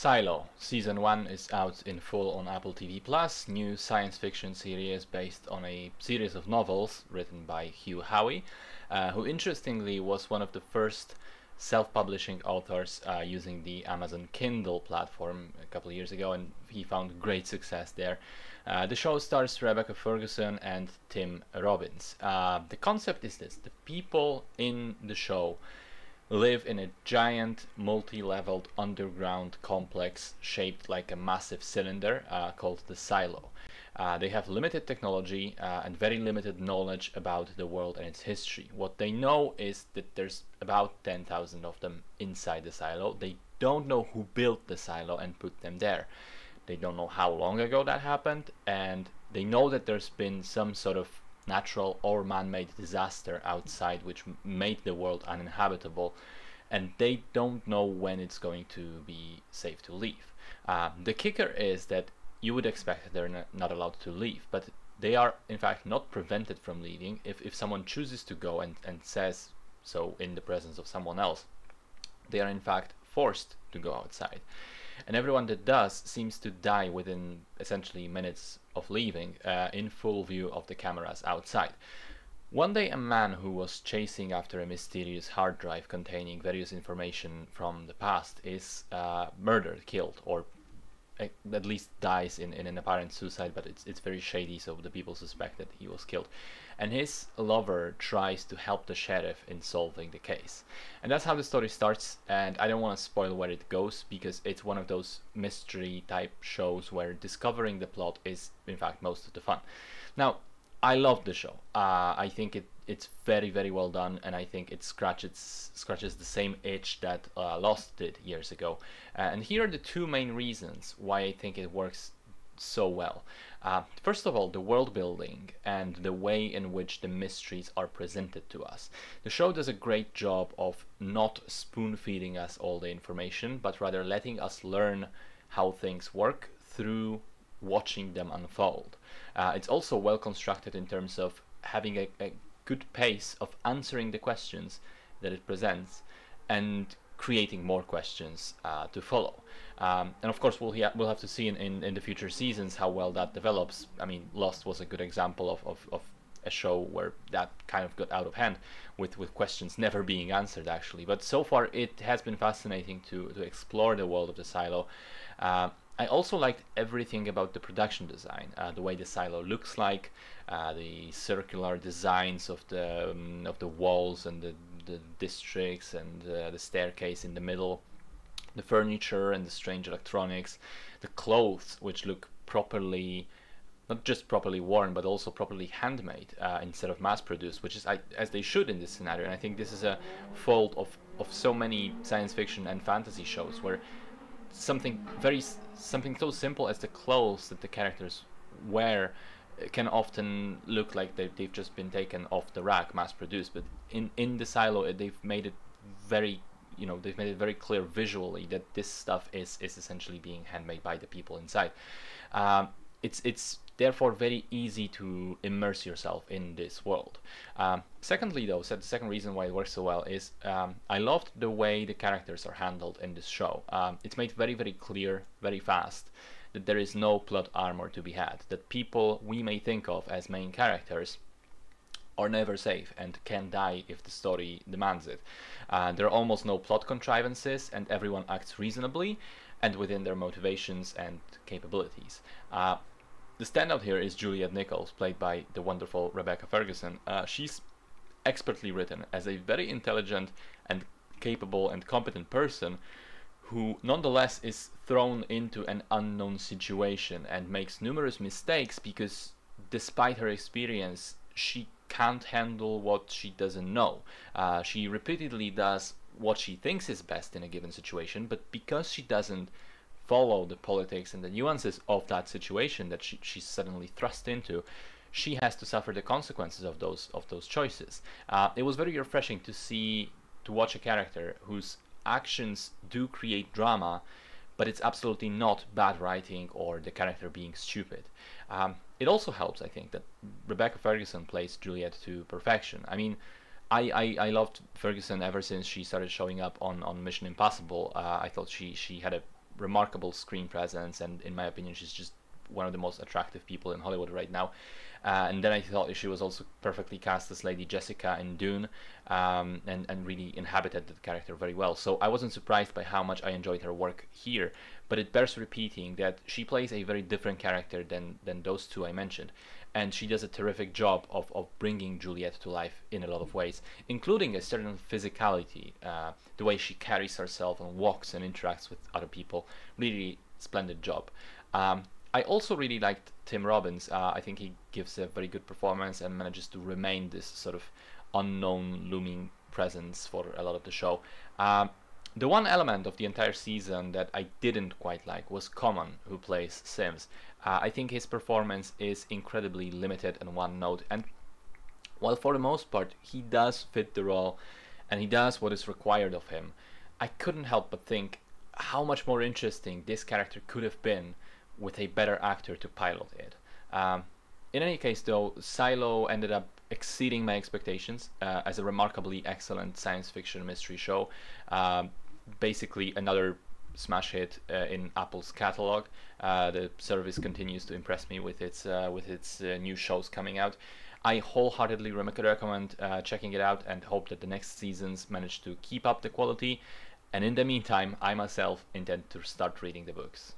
Silo Season 1 is out in full on Apple TV+, new science fiction series based on a series of novels written by Hugh Howey, who interestingly was one of the first self-publishing authors using the Amazon Kindle platform a couple of years ago, and he found great success there. The show stars Rebecca Ferguson and Tim Robbins. The concept is this: the people in the show live in a giant multi-leveled underground complex shaped like a massive cylinder called the Silo. They have limited technology and very limited knowledge about the world and its history. What they know is that there's about 10,000 of them inside the Silo. They don't know who built the Silo and put them there. They don't know how long ago that happened, and they know that there's been some sort of natural or man-made disaster outside which made the world uninhabitable, and they don't know when it's going to be safe to leave. The kicker is that you would expect that they're not allowed to leave, but they are in fact not prevented from leaving if someone chooses to go and says so in the presence of someone else. They are in fact forced to go outside. And everyone that does seems to die within essentially minutes of leaving, in full view of the cameras outside. One day a man who was chasing after a mysterious hard drive containing various information from the past is murdered, killed, or at least dies in an apparent suicide, but it's very shady, so the people suspect that he was killed. And his lover tries to help the sheriff in solving the case. And that's how the story starts, and I don't want to spoil where it goes, because it's one of those mystery type shows where discovering the plot is in fact most of the fun. Now, I love the show. I think it's very, very well done, and I think it scratches the same itch that Lost did years ago. And here are the two main reasons why I think it works so well. First of all, the world building and the way in which the mysteries are presented to us. The show does a great job of not spoon-feeding us all the information, but rather letting us learn how things work through watching them unfold. It's also well constructed in terms of having a good pace of answering the questions that it presents and creating more questions to follow. And of course we'll have to see in the future seasons how well that develops. I mean, Lost was a good example of a show where that kind of got out of hand with questions never being answered actually. But so far it has been fascinating to explore the world of the Silo. I also liked everything about the production design, the way the Silo looks like, the circular designs of the walls and the districts, and the staircase in the middle, the furniture and the strange electronics, the clothes which look properly, not just properly worn, but also properly handmade instead of mass-produced, which is as they should in this scenario. And I think this is a fault of so many science fiction and fantasy shows, where something so simple as the clothes that the characters wear can often look like they've just been taken off the rack, mass-produced. But in the Silo, they've made it very clear visually that this stuff is essentially being handmade by the people inside. It's therefore very easy to immerse yourself in this world. Secondly, though, the second reason why it works so well is I loved the way the characters are handled in this show. It's made very, very clear, very fast, that there is no plot armor to be had, that people we may think of as main characters are never safe and can die if the story demands it. There are almost no plot contrivances, and everyone acts reasonably and within their motivations and capabilities. The standout here is Juliet Nichols, played by the wonderful Rebecca Ferguson. She's expertly written as a very intelligent and capable and competent person who nonetheless is thrown into an unknown situation and makes numerous mistakes because, despite her experience, she can't handle what she doesn't know. She repeatedly does what she thinks is best in a given situation, but because she doesn't follow the politics and the nuances of that situation that she's suddenly thrust into, she has to suffer the consequences of those choices. It was very refreshing to watch a character whose actions do create drama, but it's absolutely not bad writing or the character being stupid. It also helps, I think, that Rebecca Ferguson plays Juliet to perfection. I mean, I loved Ferguson ever since she started showing up on Mission Impossible. I thought she had a remarkable screen presence, and in my opinion, she's just one of the most attractive people in Hollywood right now. And then I thought she was also perfectly cast as Lady Jessica in Dune, and really inhabited the character very well. So I wasn't surprised by how much I enjoyed her work here, but it bears repeating that she plays a very different character than those two I mentioned. And she does a terrific job of bringing Juliet to life in a lot of ways, including a certain physicality, the way she carries herself and walks and interacts with other people. Really splendid job. I also really liked Tim Robbins. I think he gives a very good performance and manages to remain this sort of unknown looming presence for a lot of the show. The one element of the entire season that I didn't quite like was Common, who plays Sims. I think his performance is incredibly limited and one note, and while for the most part he does fit the role and he does what is required of him, I couldn't help but think how much more interesting this character could have been with a better actor to pilot it. In any case, though, Silo ended up exceeding my expectations as a remarkably excellent science fiction mystery show. Basically, another smash hit in Apple's catalog. The service continues to impress me with its new shows coming out. I wholeheartedly recommend checking it out and hope that the next seasons manage to keep up the quality. And in the meantime, I myself intend to start reading the books.